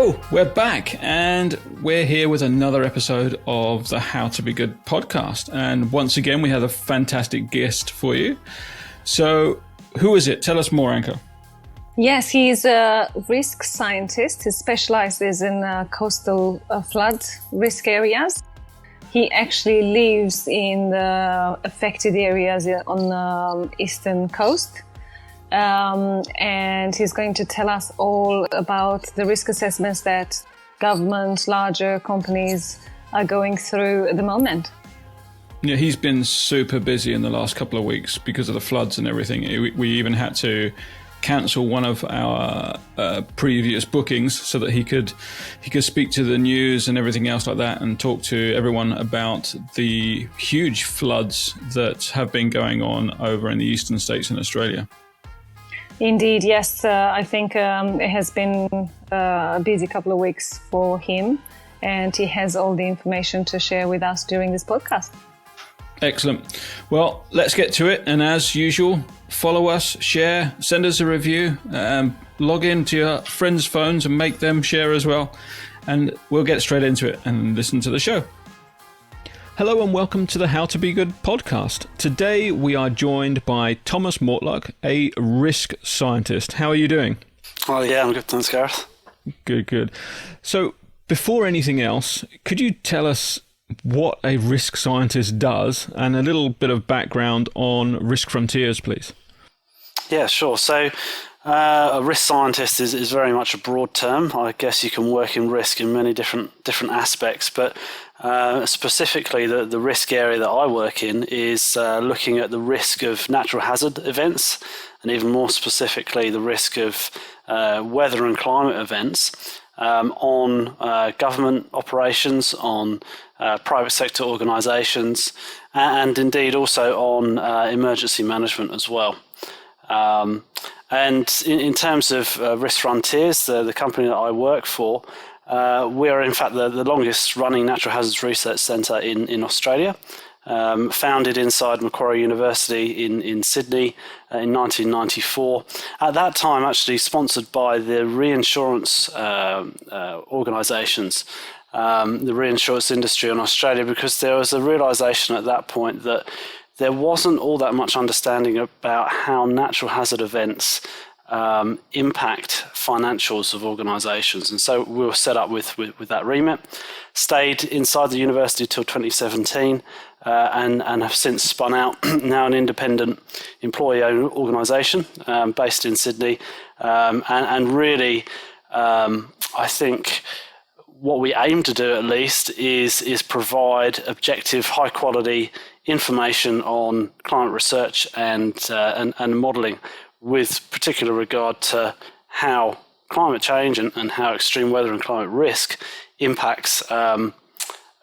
So we're back and we're here with another episode of the How to Be Good podcast. And once again, we have a fantastic guest for you. So who is it? Tell us more, Anca. Yes, he's a risk scientist. He specializes in coastal flood risk areas. He actually lives in the affected areas on the eastern coast. And he's going to tell us all about the risk assessments that government, larger companies are going through at the moment. Yeah, he's been super busy in the last couple of weeks because of the floods and everything. We even had to cancel one of our previous bookings so that he could speak to the news and everything else like that and talk to everyone about the huge floods that have been going on over in the eastern states in Australia. Indeed, yes. I think it has been a busy couple of weeks for him, and he has all the information to share with us during this podcast. Excellent. Well, let's get to it. And as usual, follow us, share, send us a review, log into your friends' phones and make them share as well. And we'll get straight into it and listen to the show. Hello and welcome to the How to Be Good podcast. Today we are joined by Thomas Mortlock, a risk scientist. How are you doing? Oh yeah, I'm good, thanks Gareth. Good. So before anything else, could you tell us what a risk scientist does and a little bit of background on Risk Frontiers, please? Yeah, sure. So a risk scientist is very much a broad term. I guess you can work in risk in many different aspects, but specifically the risk area that I work in is looking at the risk of natural hazard events, and even more specifically the risk of weather and climate events on government operations, on private sector organisations, and indeed also on emergency management as well. And in terms of Risk Frontiers, the company that I work for, we are in fact the longest running natural hazards research centre in Australia, founded inside Macquarie University in Sydney in 1994. At that time actually sponsored by the reinsurance organisations, the reinsurance industry in Australia, because there was a realisation at that point that there wasn't all that much understanding about how natural hazard events impact financials of organisations. And so we were set up with that remit, stayed inside the university till 2017, and have since spun out, now an independent employee-owned organisation based in Sydney. And really, I think what we aim to do at least is provide objective, high-quality information on climate research and modelling, with particular regard to how climate change and how extreme weather and climate risk impacts the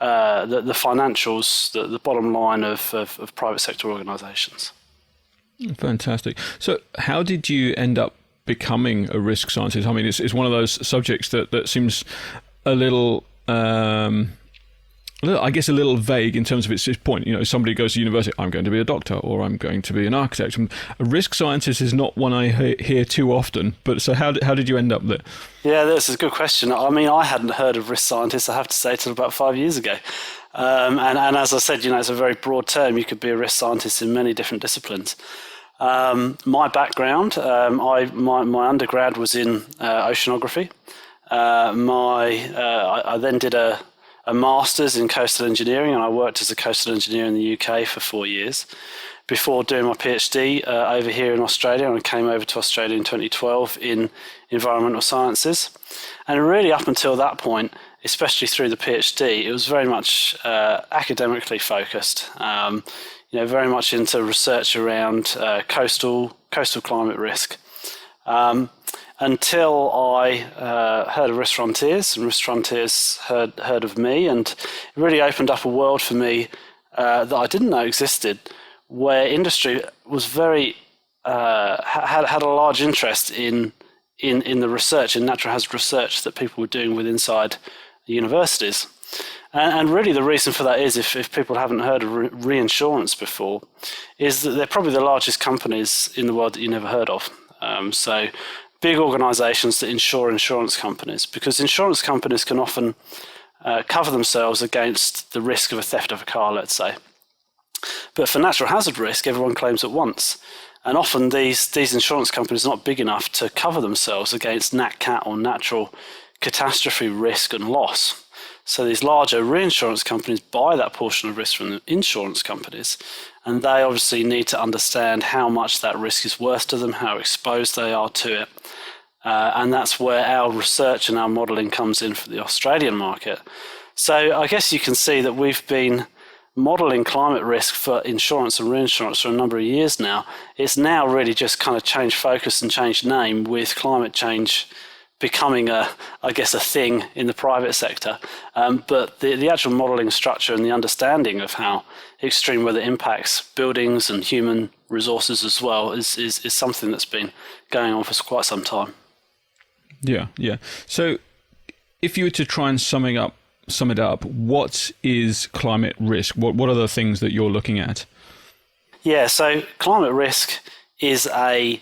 financials, the bottom line of private sector organisations. Fantastic. So how did you end up becoming a risk scientist? I mean, it's one of those subjects that seems a little... I guess a little vague in terms of its point. You know, somebody goes to university, I'm going to be a doctor or I'm going to be an architect. And a risk scientist is not one I hear too often. But so how did you end up there? Yeah, that's a good question. I mean, I hadn't heard of risk scientists, I have to say, till about 5 years ago. And as I said, you know, it's a very broad term. You could be a risk scientist in many different disciplines. My background, my undergrad was in oceanography. I then did a master's in coastal engineering, and I worked as a coastal engineer in the UK for 4 years before doing my PhD over here in Australia. And I came over to Australia in 2012 in environmental sciences. And really up until that point, especially through the PhD, it was very much academically focused, very much into research around coastal climate risk. Until I heard of Risk Frontiers, and Risk Frontiers heard of me, and it really opened up a world for me that I didn't know existed, where industry was very had a large interest in the research, in natural hazard research that people were doing with inside the universities. And really the reason for that is, if people haven't heard of reinsurance before, is that they're probably the largest companies in the world that you never heard of. So big organisations that insure insurance companies, because insurance companies can often cover themselves against the risk of a theft of a car, let's say. But for natural hazard risk, everyone claims at once. And often these insurance companies are not big enough to cover themselves against nat cat or natural catastrophe risk and loss. So these larger reinsurance companies buy that portion of risk from the insurance companies, and they obviously need to understand how much that risk is worth to them, how exposed they are to it. And that's where our research and our modelling comes in for the Australian market. So I guess you can see that we've been modelling climate risk for insurance and reinsurance for a number of years now. It's now really just kind of changed focus and changed name, with climate change becoming a thing in the private sector. But the actual modelling structure and the understanding of how extreme weather impacts buildings and human resources as well is something that's been going on for quite some time. Yeah. So if you were to try and sum it up, what is climate risk? What are the things that you're looking at? Yeah, so climate risk is a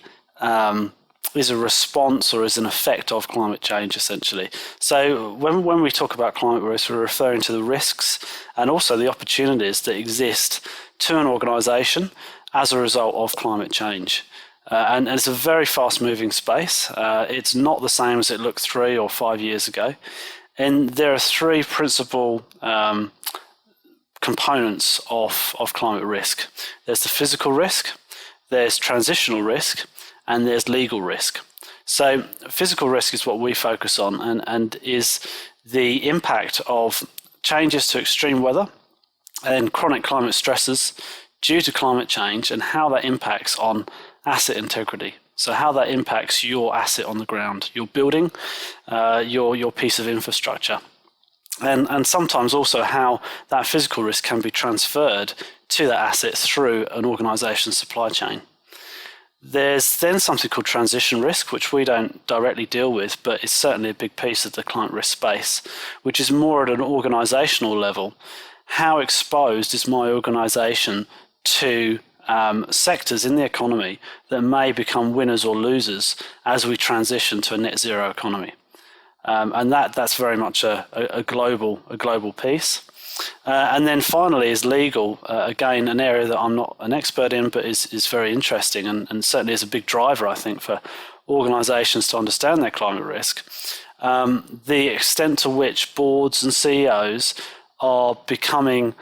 response or is an effect of climate change, essentially. So when we talk about climate risk, we're referring to the risks and also the opportunities that exist to an organisation as a result of climate change. And it's a very fast-moving space. It's not the same as it looked 3 or 5 years ago. And there are 3 principal components of climate risk. There's the physical risk, there's transitional risk, and there's legal risk. So physical risk is what we focus on, and is the impact of changes to extreme weather and chronic climate stresses due to climate change, and how that impacts on asset integrity. So how that impacts your asset on the ground, your building, your piece of infrastructure. And sometimes also how that physical risk can be transferred to that asset through an organisation's supply chain. There's then something called transition risk, which we don't directly deal with, but it's certainly a big piece of the climate risk space, which is more at an organisational level. How exposed is my organisation to sectors in the economy that may become winners or losers as we transition to a net zero economy? And that's very much a global piece. And then finally is legal, again, an area that I'm not an expert in, but is very interesting and certainly is a big driver, I think, for organisations to understand their climate risk. The extent to which boards and CEOs are becoming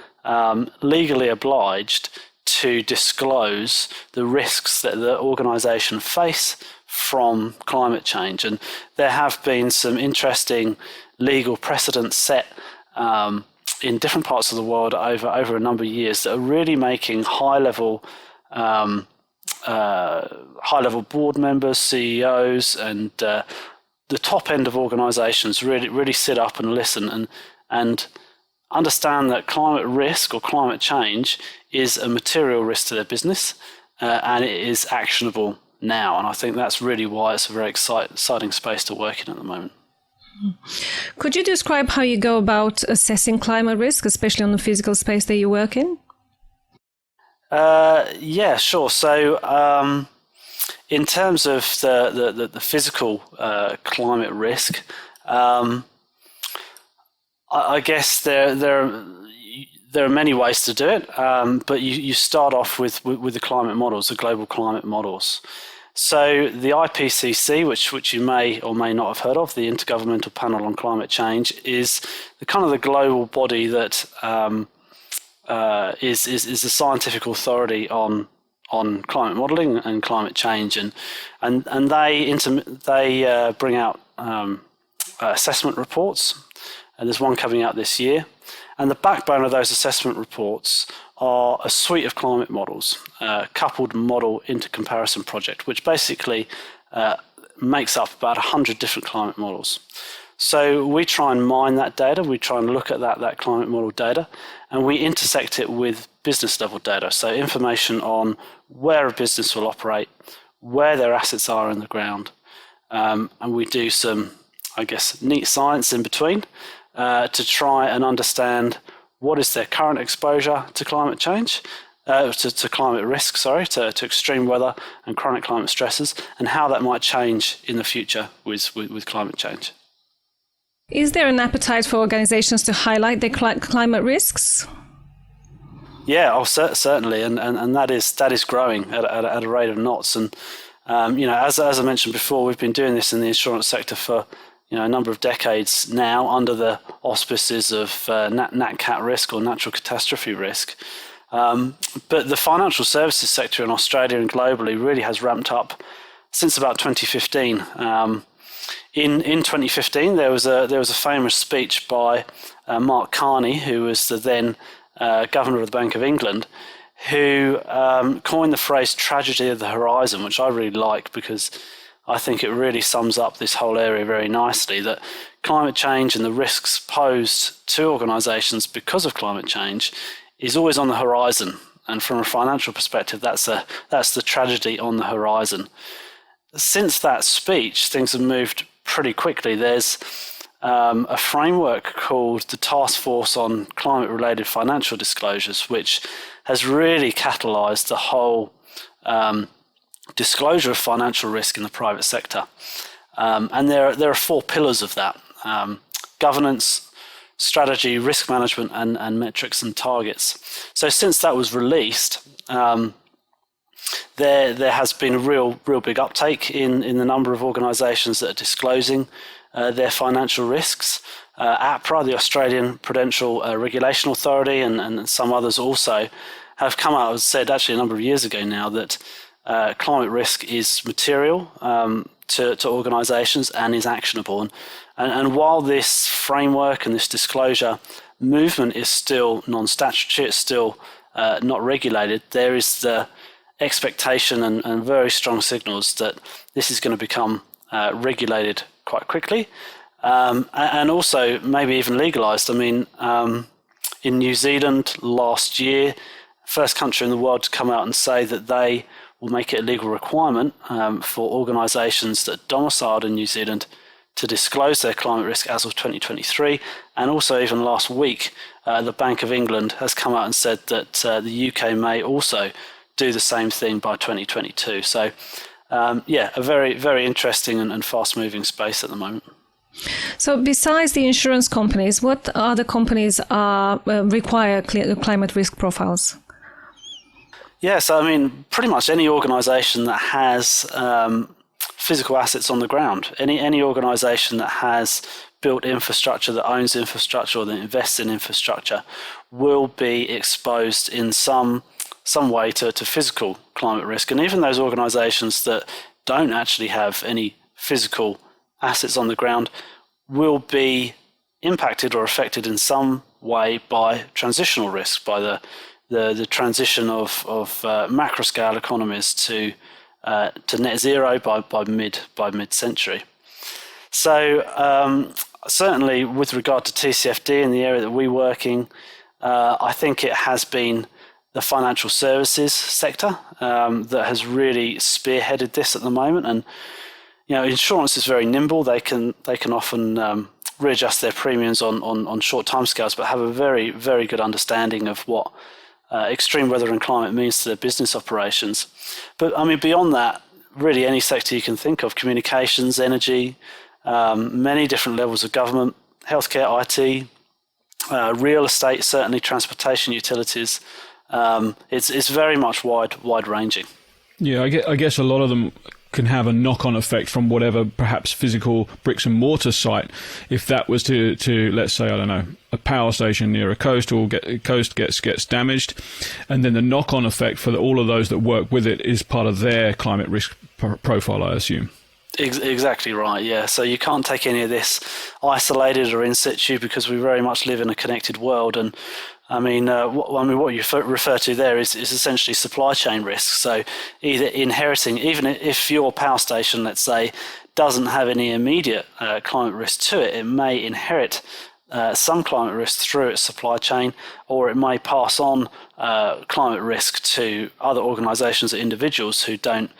legally obliged to disclose the risks that the organisation face from climate change. And there have been some interesting legal precedents set in different parts of the world over a number of years that are really making high-level board members, CEOs, and the top end of organisations really sit up and listen and understand that climate risk or climate change is a material risk to their business, and it is actionable now. And I think that's really why it's a very exciting space to work in at the moment. Could you describe how you go about assessing climate risk, especially on the physical space that you work in? Yeah, sure. So in terms of the physical climate risk, I guess there are many ways to do it, but you start off with the climate models, the global climate models. So the IPCC, which you may or may not have heard of, the Intergovernmental Panel on Climate Change, is the kind of the global body that is the scientific authority on climate modelling and climate change, and they bring out assessment reports, and there's one coming out this year. And the backbone of those assessment reports are a suite of climate models, coupled model intercomparison project, which basically makes up about 100 different climate models. So we try and mine that data, we try and look at that climate model data, and we intersect it with business level data. So information on where a business will operate, where their assets are in the ground, and we do some, I guess, neat science in between to try and understand what is their current exposure to climate change to climate risk, to extreme weather and chronic climate stresses, and how that might change in the future with climate change. Is there an appetite for organizations to highlight their climate risks? Yeah, certainly, and that is growing at a rate of knots. And as I mentioned before, we've been doing this in the insurance sector for a number of decades now, under the auspices of nat cat risk or natural catastrophe risk. But the financial services sector in Australia and globally really has ramped up since about 2015. In 2015, there was a famous speech by Mark Carney, who was the then Governor of the Bank of England, who coined the phrase "tragedy of the horizon," which I really like because I think it really sums up this whole area very nicely. That climate change and the risks posed to organisations because of climate change is always on the horizon, and from a financial perspective, that's the tragedy on the horizon. Since that speech, things have moved pretty quickly. There's a framework called the Task Force on Climate-Related Financial Disclosures, which has really catalysed the whole disclosure of financial risk in the private sector. And there are 4 pillars of that: governance, strategy, risk management, and metrics and targets. So since that was released, there has been a real big uptake in the number of organisations that are disclosing their financial risks. APRA, the Australian Prudential Regulation Authority, and some others also have come out and said, actually a number of years ago now, that climate risk is material to organisations and is actionable. And while this framework and this disclosure movement is still non-statutory, it's still not regulated, there is the expectation and very strong signals that this is going to become regulated quite quickly, and also maybe even legalised. I mean, in New Zealand last year, first country in the world to come out and say that they will make it a legal requirement for organisations that are domiciled in New Zealand to disclose their climate risk as of 2023. And also even last week, the Bank of England has come out and said that the UK may also do the same thing by 2022. So a very, very interesting and fast-moving space at the moment. So besides the insurance companies, what other companies require climate risk profiles? Yes, I mean, pretty much any organisation that has physical assets on the ground, any organisation that has built infrastructure, that owns infrastructure, or that invests in infrastructure, will be exposed in some way to physical climate risk. And even those organisations that don't actually have any physical assets on the ground will be impacted or affected in some way by transitional risk, by the transition of macro scale economies to net zero by mid-century. So certainly with regard to TCFD in the area that we work in, I think it has been the financial services sector that has really spearheaded this at the moment. And insurance is very nimble. They can often readjust their premiums on short timescales, but have a very, very good understanding of what extreme weather and climate means to their business operations. But I mean, beyond that, really any sector you can think of: communications, energy, many different levels of government, healthcare, IT, real estate, certainly transportation, utilities. It's very much wide ranging. Yeah, I guess a lot of them can have a knock-on effect from whatever perhaps physical bricks and mortar site. If that was to let's say, I don't know, a power station near a coast gets damaged, and then the knock-on effect for all of those that work with it is part of their climate risk profile, I assume. Exactly right, yeah. So you can't take any of this isolated or in situ, because we very much live in a connected world. And what you refer to there is essentially supply chain risks. So either inheriting, even if your power station, let's say, doesn't have any immediate climate risk to it, it may inherit some climate risk through its supply chain, or it may pass on climate risk to other organisations or individuals who don't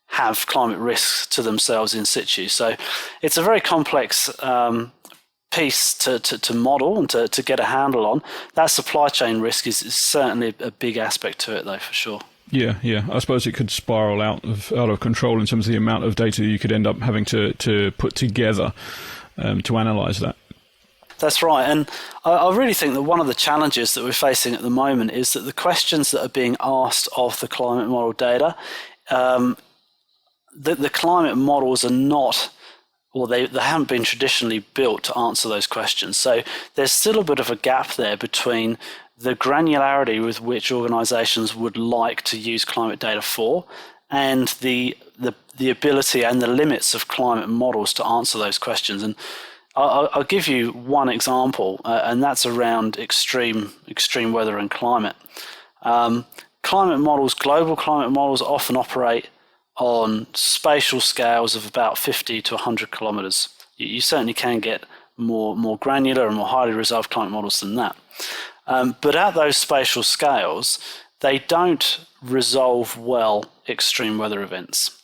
have climate risks to themselves in situ. So it's a very complex piece to model and to get a handle on. That supply chain risk is certainly a big aspect to it, though, for sure. Yeah. I suppose it could spiral out of control in terms of the amount of data you could end up having to put together to analyse that. That's right. And I really think that one of the challenges that we're facing at the moment is that the questions that are being asked of the climate model data, the climate models are not, or they haven't been traditionally built to answer those questions. So there's still a bit of a gap there between the granularity with which organisations would like to use climate data for and the ability and the limits of climate models to answer those questions. And I'll give you one example, and that's around extreme weather and climate. Climate models, global climate models, often operate on spatial scales of about 50 to 100 kilometres. You certainly can get more granular and more highly resolved climate models than that. But at those spatial scales, they don't resolve well extreme weather events.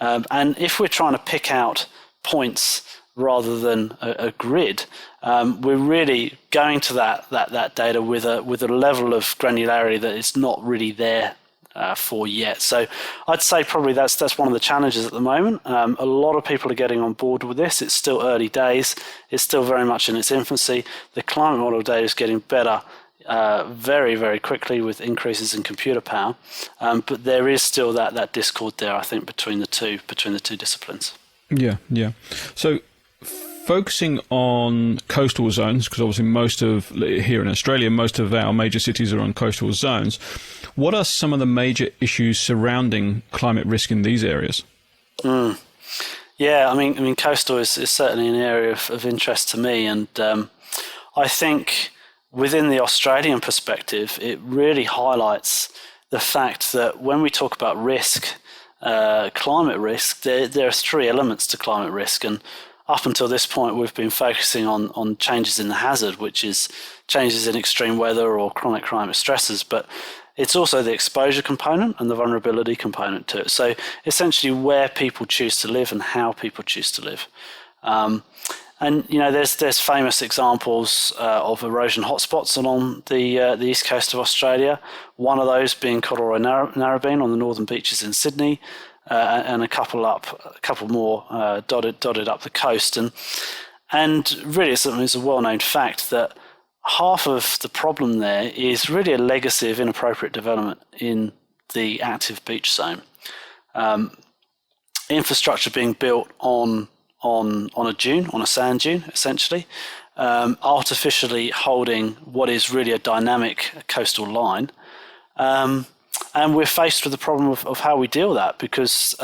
And if we're trying to pick out points rather than a grid, we're really going to that data with a level of granularity that is not really there for yet. So I'd say probably that's one of the challenges at the moment. A lot of people are getting on board with this. It's still early days. It's still very much in its infancy. The climate model data is getting better very, very quickly with increases in computer power. But there is still that discord there, I think, between the two disciplines. Yeah. So focusing on coastal zones, because obviously here in Australia, most of our major cities are on coastal zones. What are some of the major issues surrounding climate risk in these areas? Yeah, I mean, coastal is certainly an area of interest to me, and I think within the Australian perspective, it really highlights the fact that when we talk about risk, climate risk, there are three elements to climate risk, and up until this point, we've been focusing on changes in the hazard, which is changes in extreme weather or chronic climate stresses, but it's also the exposure component and the vulnerability component to it. So essentially where people choose to live and how people choose to live. And there's famous examples of erosion hotspots along the east coast of Australia. One of those being Corduroy Narrabeen on the northern beaches in Sydney, and a couple more dotted up the coast. And really, it's a well-known fact that half of the problem there is really a legacy of inappropriate development in the active beach zone. Infrastructure being built on a dune, on a sand dune, essentially, artificially holding what is really a dynamic coastal line. And we're faced with the problem of how we deal with that, because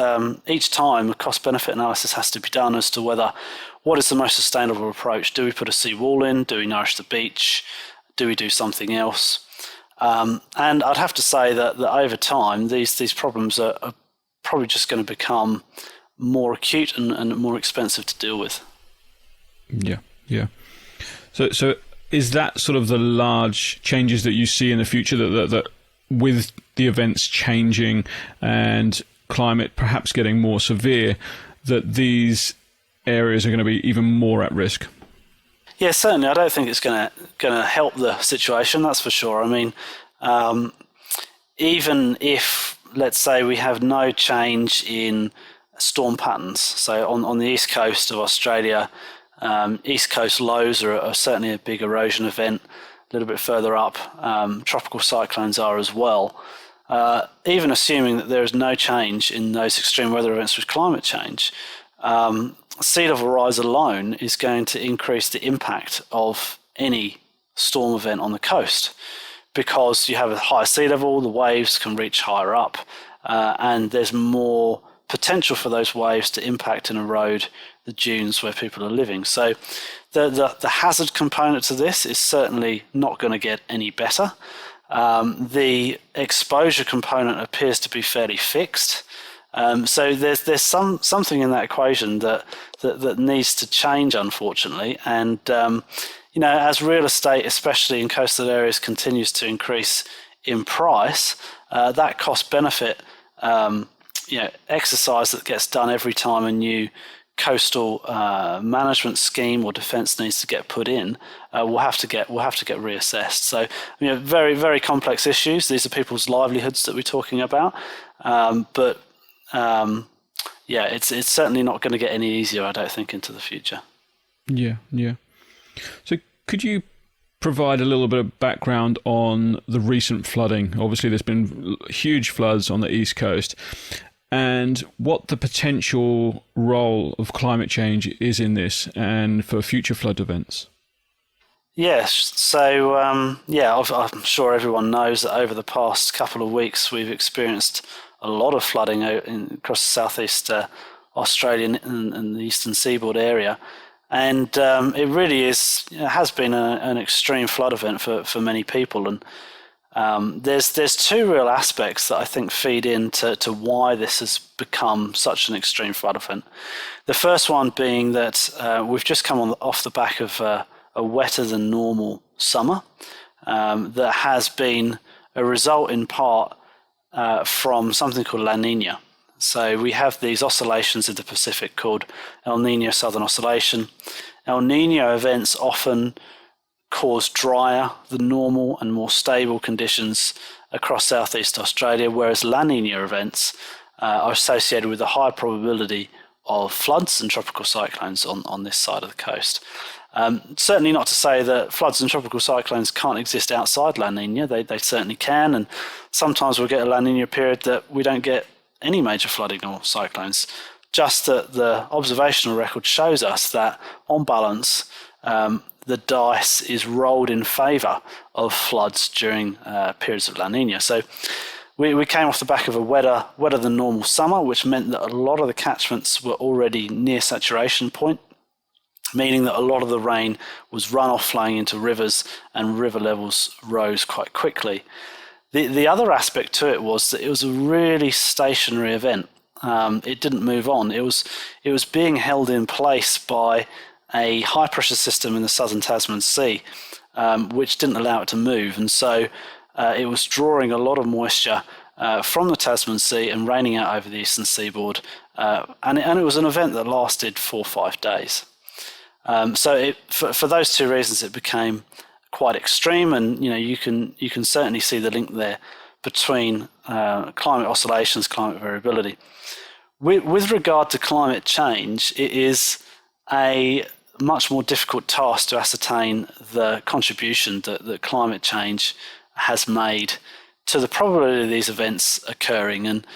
each time a cost-benefit analysis has to be done as to what is the most sustainable approach. Do we put a seawall in? Do we nourish the beach? Do we do something else? And I'd have to say that over time, these problems are probably just going to become more acute and more expensive to deal with. Yeah. So is that sort of the large changes that you see in the future, that with the events changing and climate perhaps getting more severe, that these areas are going to be even more at risk? Yeah, certainly. I don't think it's going to help the situation, that's for sure. I mean, even if, let's say, we have no change in storm patterns, so on the east coast of Australia, east coast lows are certainly a big erosion event. A little bit further up, tropical cyclones are as well. Even assuming that there is no change in those extreme weather events with climate change, sea level rise alone is going to increase the impact of any storm event on the coast, because you have a higher sea level, the waves can reach higher up, and there's more potential for those waves to impact and erode the dunes where people are living. So the hazard component to this is certainly not going to get any better. The exposure component appears to be fairly fixed. So there's something in that equation that needs to change, unfortunately. And as real estate, especially in coastal areas, continues to increase in price, that cost benefit exercise that gets done every time a new coastal management scheme or defence needs to get put in, will have to get reassessed. So, very, very complex issues. These are people's livelihoods that we're talking about, it's certainly not going to get any easier, I don't think, into the future. Yeah. So, could you provide a little bit of background on the recent flooding? Obviously, there's been huge floods on the East Coast, and what the potential role of climate change is in this and for future flood events. Yes, so I'm sure everyone knows that over the past couple of weeks we've experienced a lot of flooding across the southeast Australian and the eastern seaboard area, and it really has been an extreme flood event for many people. And there's two real aspects that I think feed into why this has become such an extreme flood event. The first one being that we've just come off the back of a wetter than normal summer that has been a result in part from something called La Nina. So we have these oscillations in the Pacific called El Nino Southern Oscillation. El Nino events often cause drier than normal and more stable conditions across southeast Australia, whereas La Nina events are associated with a high probability of floods and tropical cyclones on this side of the coast. Certainly not to say that floods and tropical cyclones can't exist outside La Nina. They certainly can, and sometimes we'll get a La Nina period that we don't get any major flooding or cyclones. Just that the observational record shows us that, on balance, the dice is rolled in favour of floods during periods of La Nina. So we came off the back of a wetter than normal summer, which meant that a lot of the catchments were already near saturation point, meaning that a lot of the rain was runoff flowing into rivers and river levels rose quite quickly. The other aspect to it was that it was a really stationary event. It didn't move on. It was being held in place by a high pressure system in the southern Tasman Sea, which didn't allow it to move. And so it was drawing a lot of moisture from the Tasman Sea and raining out over the eastern seaboard. And it was an event that lasted 4 or 5 days. So for those two reasons, it became quite extreme, and you can certainly see the link there between climate oscillations, climate variability. With regard to climate change, it is a much more difficult task to ascertain the contribution that climate change has made to the probability of these events occurring. And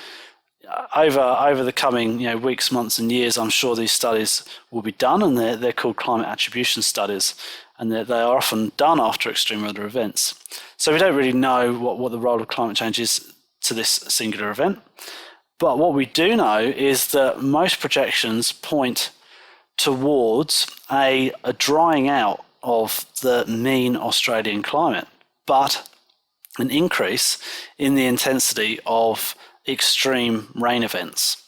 over the coming weeks, months and years, I'm sure these studies will be done, and they're called climate attribution studies, and they are often done after extreme weather events. So we don't really know what the role of climate change is to this singular event. But what we do know is that most projections point towards a drying out of the mean Australian climate, but an increase in the intensity of extreme rain events.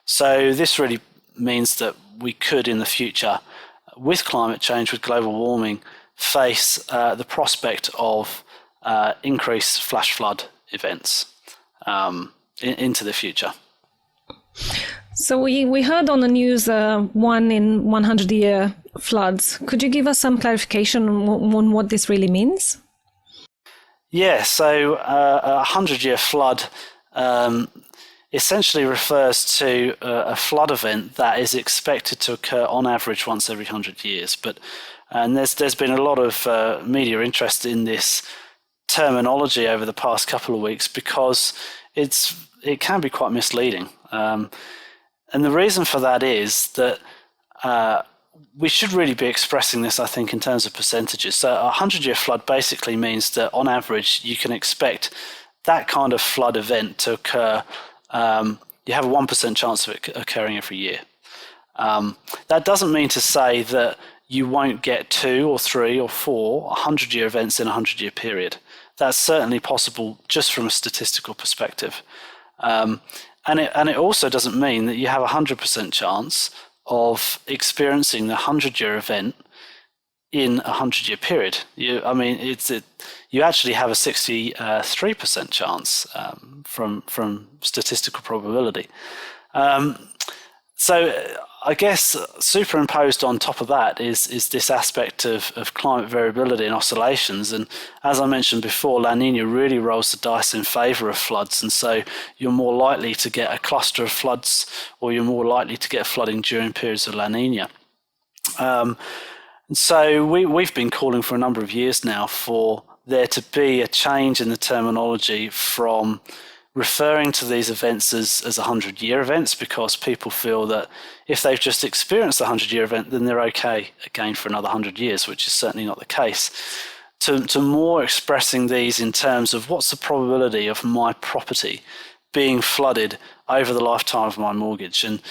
So this really means that we could in the future, with climate change, with global warming, face the prospect of increased flash flood events into the future. So we heard on the news 1 in 100 year floods. Could you give us some clarification on what this really means? Yeah, so a 100-year flood essentially refers to a flood event that is expected to occur on average once every 100 years. And there's been a lot of media interest in this terminology over the past couple of weeks because it can be quite misleading. And the reason for that is that we should really be expressing this, I think, in terms of percentages. So a 100-year flood basically means that on average you can expect that kind of flood event to occur. You have a 1% chance of it occurring every year. That doesn't mean to say that you won't get 2 or 3 or 4 100-year events in a 100-year period. That's certainly possible just from a statistical perspective. And it also doesn't mean that you have a 100% chance of experiencing the 100-year event in a 100-year period. You actually have a 63% chance from statistical probability. So I guess superimposed on top of that is this aspect of climate variability and oscillations. And as I mentioned before, La Nina really rolls the dice in favour of floods. And so you're more likely to get a cluster of floods, or you're more likely to get flooding during periods of La Nina. So we've been calling for a number of years now for there to be a change in the terminology from referring to these events as 100-year events, because people feel that if they've just experienced a 100-year event, then they're okay again for another 100 years, which is certainly not the case, to more expressing these in terms of what's the probability of my property being flooded over the lifetime of my mortgage. And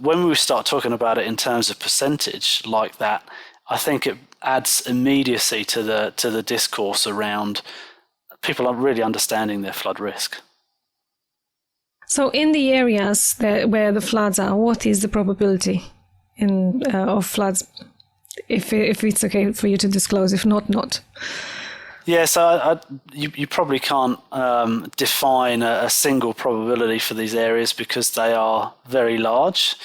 when we start talking about it in terms of percentage like that, I think it adds immediacy to the discourse around people are really understanding their flood risk. So in the areas where the floods are, what is the probability of floods, if it's okay for you to disclose? If not. Yeah, so you probably can't define a single probability for these areas because they are very large,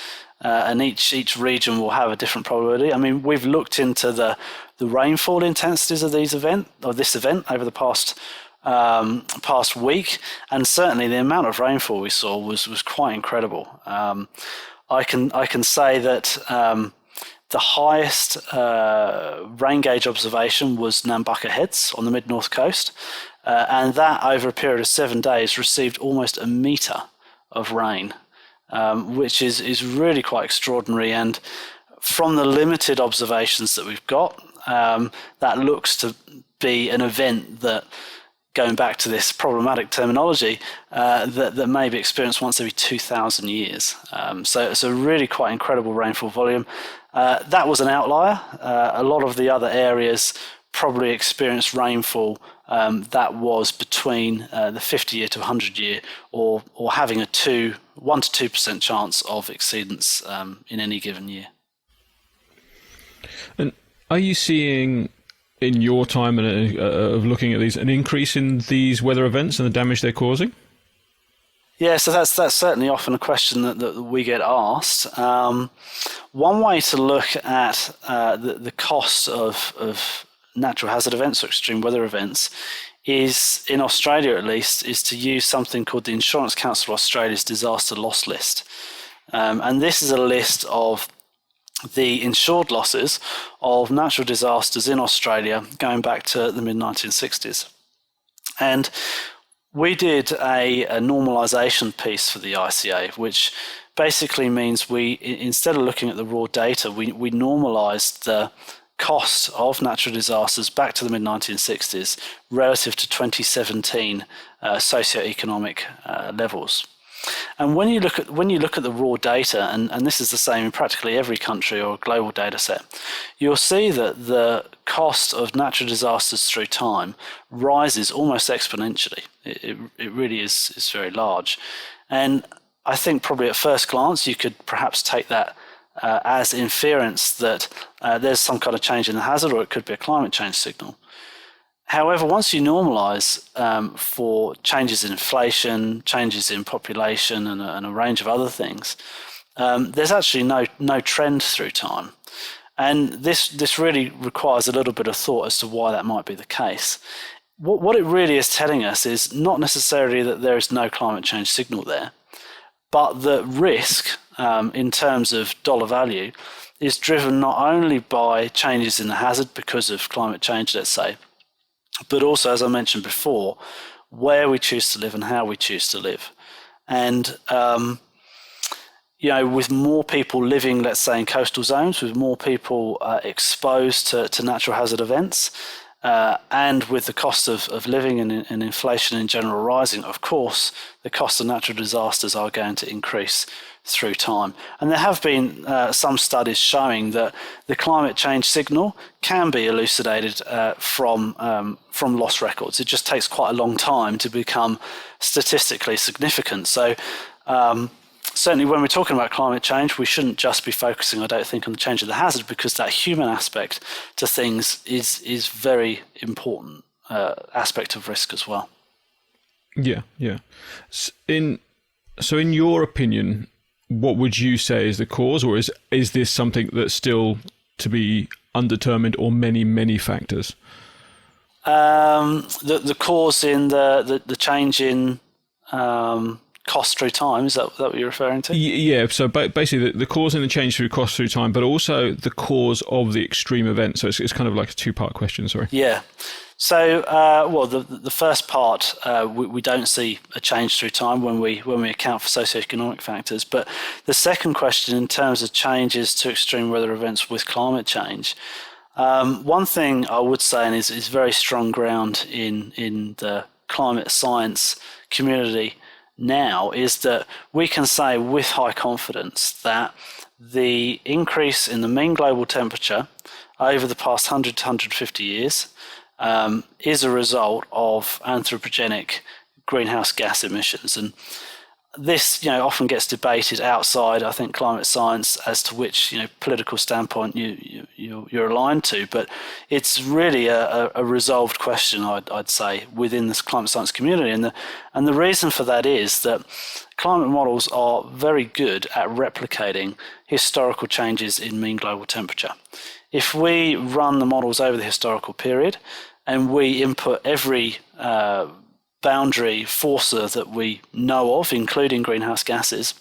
and each region will have a different probability. I mean, we've looked into the rainfall intensities of this event over the past week, and certainly the amount of rainfall we saw was quite incredible. I can say that the highest rain gauge observation was Nambucca Heads on the mid-north coast, and that over a period of 7 days received almost a metre of rain, which is really quite extraordinary. And from the limited observations that we've got, that looks to be an event that, going back to this problematic terminology, that may be experienced once every 2,000 years. So it's a really quite incredible rainfall volume. That was an outlier. A lot of the other areas probably experienced rainfall that was between the 50-year to 100-year, or having a 1 to 2% chance of exceedance in any given year. And are you seeing, in your time of looking at these, an increase in these weather events and the damage they're causing? Yeah, so that's certainly often a question that we get asked. One way to look at the cost of natural hazard events or extreme weather events is, in Australia at least, is to use something called the Insurance Council of Australia's disaster loss list. And this is a list of the insured losses of natural disasters in Australia going back to the mid-1960s. And we did a normalisation piece for the ICA, which basically means we, instead of looking at the raw data, we normalised the cost of natural disasters back to the mid-1960s relative to 2017 socioeconomic levels. And when you look at the raw data, and this is the same in practically every country or global data set, you'll see that the cost of natural disasters through time rises almost exponentially. It really is very large. And I think probably at first glance you could perhaps take that as inference that there's some kind of change in the hazard, or it could be a climate change signal. However, once you normalise for changes in inflation, changes in population, and a range of other things, there's actually no trend through time. And this really requires a little bit of thought as to why that might be the case. What it really is telling us is not necessarily that there is no climate change signal there, but that risk, in terms of dollar value, is driven not only by changes in the hazard because of climate change, let's say, but also, as I mentioned before, where we choose to live and how we choose to live. And, with more people living, let's say, in coastal zones, with more people exposed to natural hazard events, and with the cost of living and inflation in general rising, of course, the cost of natural disasters are going to increase through time. And there have been some studies showing that the climate change signal can be elucidated from loss records. It just takes quite a long time to become statistically significant. So certainly when we're talking about climate change, we shouldn't just be focusing, I don't think, on the change of the hazard, because that human aspect to things is very important aspect of risk as well. Yeah. So in your opinion, what would you say is the cause, or is this something that's still to be undetermined, or many factors? The cause in the change in cost through time, is that what you're referring to? Yeah, so basically the cause in the change through cost through time, but also the cause of the extreme event. So it's kind of like a two-part question, sorry. Yeah. So, well, the first part, we don't see a change through time when we account for socioeconomic factors. But the second question, in terms of changes to extreme weather events with climate change, one thing I would say, and is very strong ground in the climate science community now, is that we can say with high confidence that the increase in the mean global temperature over the past 100 to 150 years is a result of anthropogenic greenhouse gas emissions. And this, often gets debated outside, I think, climate science as to which, political standpoint you're aligned to. But it's really a resolved question, I'd say, within this climate science community. And the reason for that is that climate models are very good at replicating historical changes in mean global temperature. If we run the models over the historical period and we input every boundary forcer that we know of, including greenhouse gases,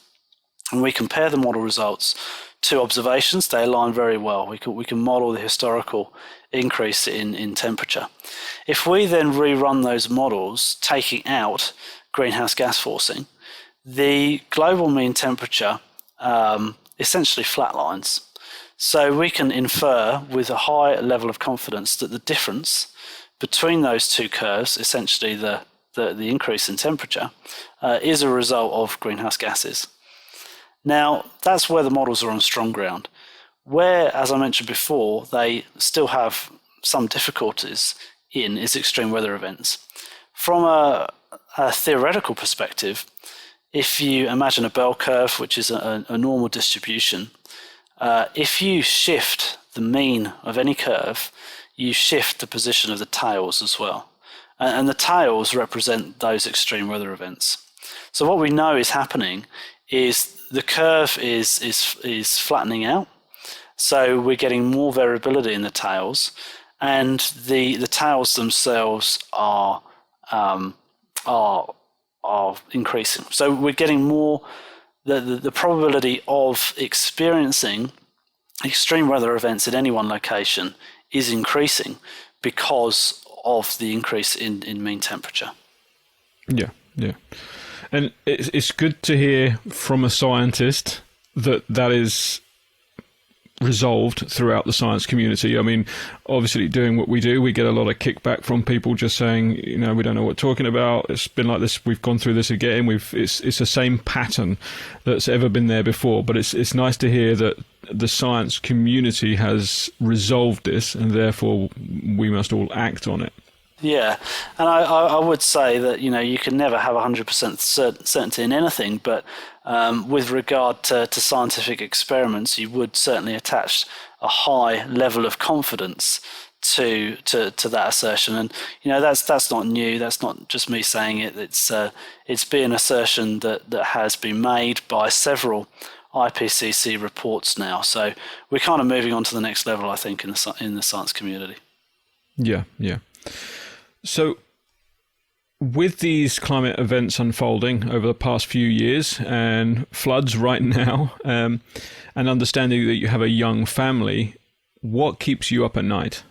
and we compare the model results to observations, they align very well. We can model the historical increase in temperature. If we then rerun those models, taking out greenhouse gas forcing, the global mean temperature essentially flatlines. So we can infer with a high level of confidence that the difference between those two curves, essentially the increase in temperature, is a result of greenhouse gases. Now, that's where the models are on strong ground. Where, as I mentioned before, they still have some difficulties is extreme weather events. From a theoretical perspective, if you imagine a bell curve, which is a normal distribution, if you shift the mean of any curve, you shift the position of the tails as well. And the tails represent those extreme weather events. So what we know is happening is the curve is flattening out. So we're getting more variability in the tails, and the tails themselves are increasing. So we're getting more, the probability of experiencing extreme weather events at any one location is increasing because of the increase in mean temperature. Yeah. And it's good to hear from a scientist that is resolved throughout the science community. I mean, obviously doing what we do, we get a lot of kickback from people just saying, we don't know what we're talking about. It's been like this. We've gone through this again. It's the same pattern that's ever been there before. But it's nice to hear that the science community has resolved this, and therefore we must all act on it. Yeah, and I would say that, you can never have 100% certainty in anything, but with regard to scientific experiments, you would certainly attach a high level of confidence to that assertion. And, that's not new. That's not just me saying it. It's been an assertion that has been made by several IPCC reports now. So we're kind of moving on to the next level, I think, in the science community. Yeah. So with these climate events unfolding over the past few years and floods right now, and understanding that you have a young family, what keeps you up at night?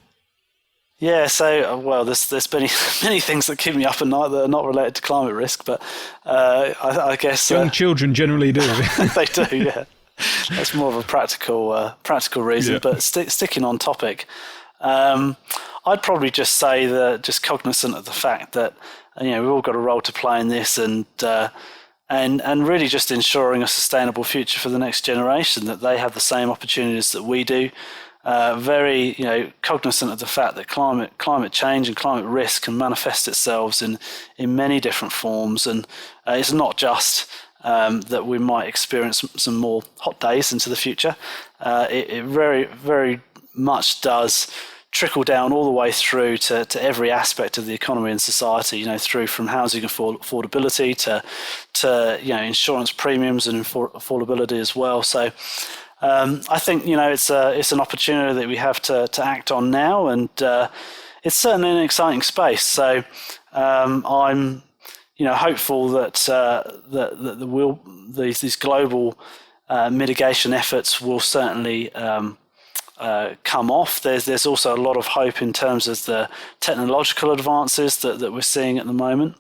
Yeah, so, there's many things that keep me up at night that are not related to climate risk, but I guess... Young children generally do. They do, yeah. That's more of a practical reason, yeah. But sticking on topic... I'd probably just say that, just cognizant of the fact that we've all got a role to play in this, and really just ensuring a sustainable future for the next generation, that they have the same opportunities that we do. Very cognizant of the fact that climate change and climate risk can manifest itself in many different forms, and it's not just that we might experience some more hot days into the future. It very, very much does trickle down all the way through to every aspect of the economy and society, through from housing affordability to insurance premiums and affordability as well. So I think, it's an opportunity that we have to act on now, and it's certainly an exciting space. So I'm hopeful that these global mitigation efforts will certainly come off. There's also a lot of hope in terms of the technological advances that we're seeing at the moment,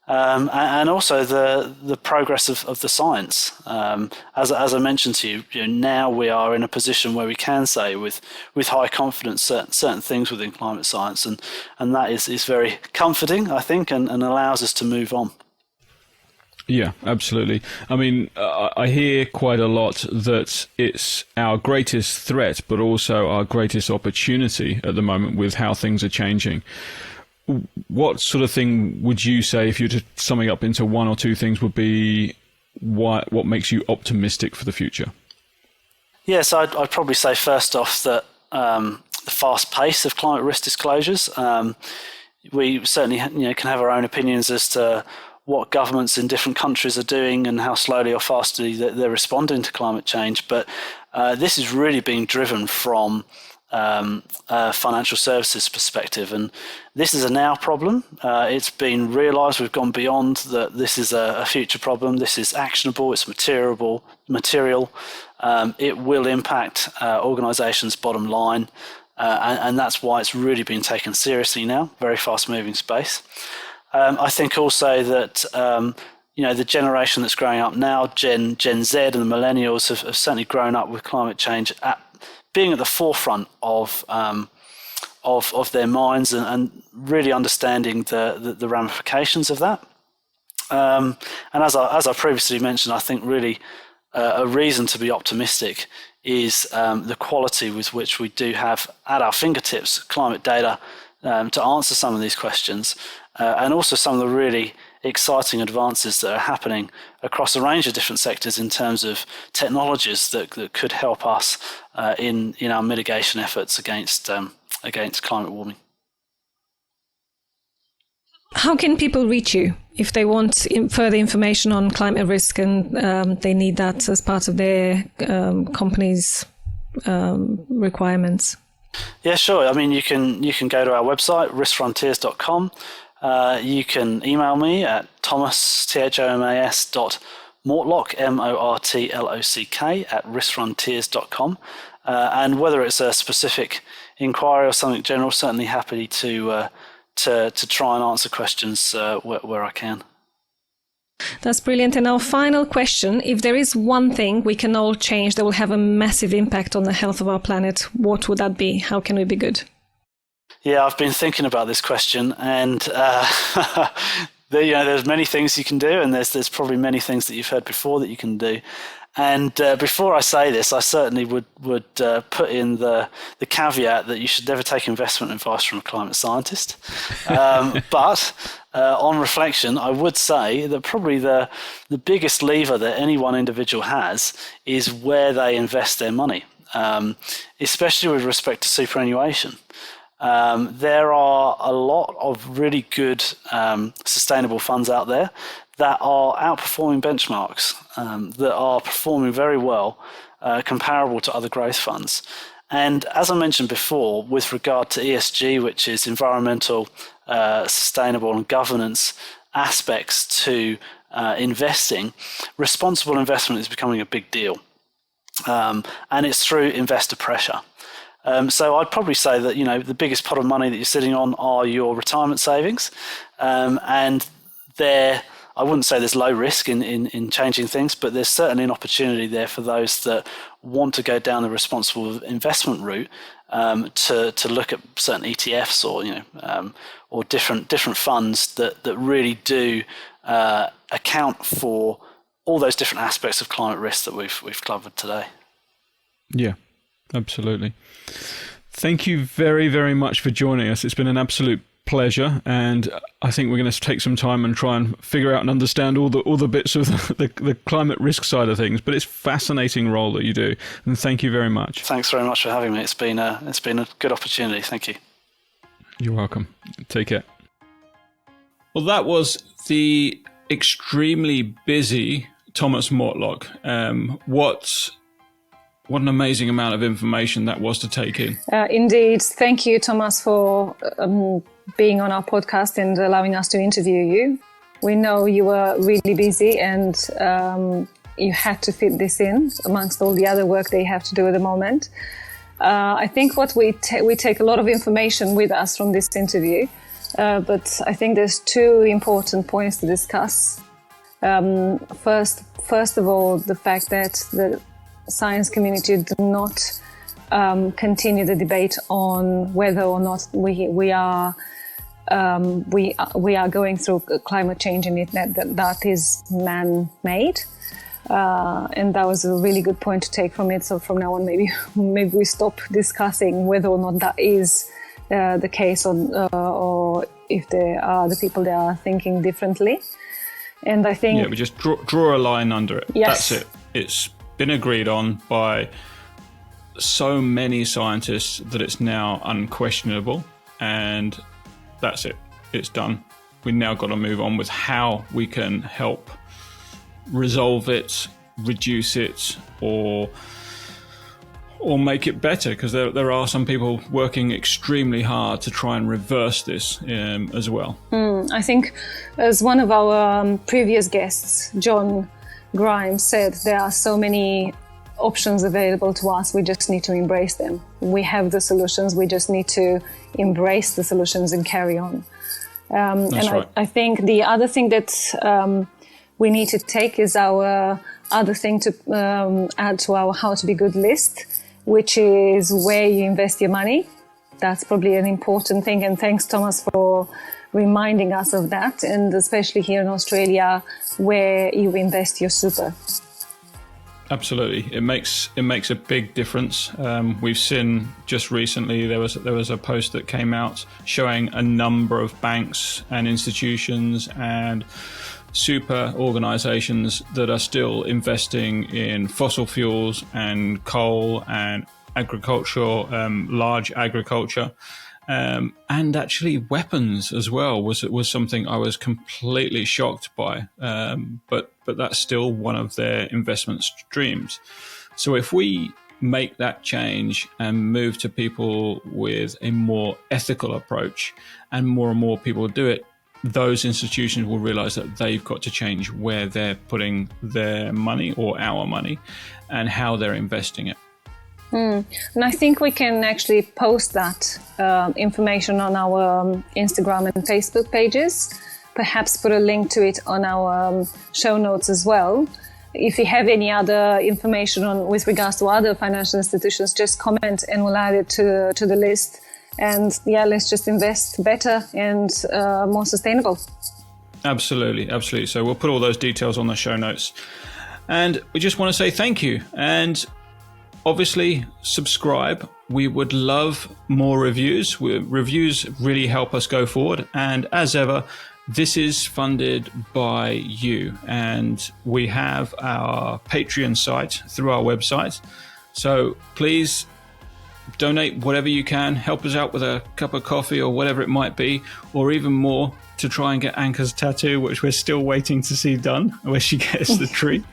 and also the progress of the science. As I mentioned to you, now we are in a position where we can say with high confidence certain things within climate science, and that is very comforting, I think, and allows us to move on. Yeah, absolutely. I mean, I hear quite a lot that it's our greatest threat, but also our greatest opportunity at the moment with how things are changing. What sort of thing would you say, if you were to summing up into one or two things, would be what makes you optimistic for the future? Yes, I'd probably say first off that the fast pace of climate risk disclosures. We certainly can have our own opinions as to what governments in different countries are doing and how slowly or fastly they're responding to climate change. But this is really being driven from a financial services perspective, and this is a now problem. It's been realised, we've gone beyond that. This is a future problem. This is actionable, it's material. It will impact organisations' bottom line, and that's why it's really been taken seriously now. Very fast moving space. I think also that the generation that's growing up now, Gen Z and the millennials, have certainly grown up with climate change being at the forefront of their minds and really understanding the ramifications of that. And as I previously mentioned, I think really a reason to be optimistic is the quality with which we do have at our fingertips climate data to answer some of these questions. And also some of the really exciting advances that are happening across a range of different sectors in terms of technologies that could help us in our mitigation efforts against climate warming. How can people reach you if they want further information on climate risk and they need that as part of their company's requirements? Yeah, sure. I mean, you can go to our website, riskfrontiers.com. You can email me at Thomas, THOMAS.Mortlock, MORTLOCK, at riskfrontiers.com. And whether it's a specific inquiry or something general, certainly happy to try and answer questions where I can. That's brilliant. And our final question, if there is one thing we can all change that will have a massive impact on the health of our planet, what would that be? How can we be good? Yeah, I've been thinking about this question, and there's many things you can do, and there's probably many things that you've heard before that you can do. And before I say this, I certainly would put in the caveat that you should never take investment advice from a climate scientist. But on reflection, I would say that probably the biggest lever that any one individual has is where they invest their money, especially with respect to superannuation. There are a lot of really good sustainable funds out there that are outperforming benchmarks, that are performing very well, comparable to other growth funds. And as I mentioned before, with regard to ESG, which is environmental, sustainable and governance aspects to investing, responsible investment is becoming a big deal. And it's through investor pressure. So I'd probably say that, the biggest pot of money that you're sitting on are your retirement savings. And I wouldn't say there's low risk in changing things, but there's certainly an opportunity there for those that want to go down the responsible investment route to look at certain ETFs or different funds that really do account for all those different aspects of climate risk that we've covered today. Yeah, absolutely. Thank you very, very much for joining us. It's been an absolute pleasure, and I think we're going to take some time and try and figure out and understand all the bits of the climate risk side of things. But it's a fascinating role that you do, and thank you very much. Thanks very much for having me. It's been a good opportunity. Thank you. You're welcome. Take care. Well, that was the extremely busy Thomas Mortlock. What an amazing amount of information that was to take in. Indeed. Thank you, Thomas, for being on our podcast and allowing us to interview you. We know you were really busy and you had to fit this in amongst all the other work that you have to do at the moment. I think what we take a lot of information with us from this interview, but I think there's two important points to discuss. First of all, the fact that the science community do not continue the debate on whether or not we are going through climate change and that is man-made. And that was a really good point to take from it. So from now on, maybe we stop discussing whether or not that is the case, or if there are the people that are thinking differently. And I think we just draw a line under it. Yes. That's it. It's been agreed on by so many scientists that it's now unquestionable, and that's it. It's done. We now got to move on with how we can help resolve it, reduce it, or make it better, because there are some people working extremely hard to try and reverse this as well. I think, as one of our previous guests, John Grimes, said, there are so many options available to us. We just need to embrace them. We have the solutions. We just need to embrace the solutions and carry on. That's right. I think the other thing that we need to take is our other thing to add to our How to Be Good list, which is where you invest your money. That's probably an important thing. And thanks, Thomas, for reminding us of that, and especially here in Australia, where you invest your super. Absolutely, it makes a big difference. We've seen just recently there was a post that came out showing a number of banks and institutions and super organisations that are still investing in fossil fuels and coal and agriculture, large agriculture. And actually weapons as well was something I was completely shocked by. But that's still one of their investment streams. So if we make that change and move to people with a more ethical approach, and more people do it, those institutions will realize that they've got to change where they're putting their money or our money and how they're investing it. And I think we can actually post that information on our Instagram and Facebook pages, perhaps put a link to it on our show notes as well. If you have any other information with regards to other financial institutions, just comment and we'll add it to the list. And let's just invest better and more sustainable. Absolutely. So we'll put all those details on the show notes. And we just want to say thank you. And obviously, subscribe. We would love more reviews. Reviews really help us go forward. And as ever, this is funded by you. And we have our Patreon site through our website. So please donate whatever you can. Help us out with a cup of coffee or whatever it might be, or even more, to try and get Anca's tattoo, which we're still waiting to see done, where she gets the tree.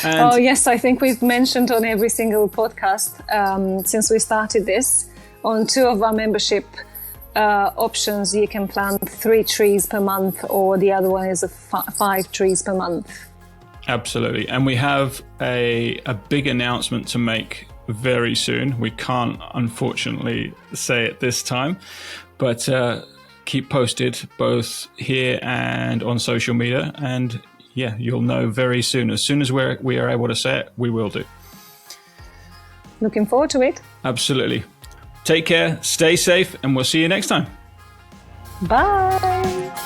And yes, I think we've mentioned on every single podcast since we started this, on 2 of our membership options, you can plant 3 trees per month, or the other one is 5 trees per month. Absolutely. And we have a big announcement to make very soon. We can't, unfortunately, say it this time, but keep posted both here and on social media. And you'll know very soon. As soon as we are able to say it, we will do. Looking forward to it. Absolutely. Take care, stay safe, and we'll see you next time. Bye.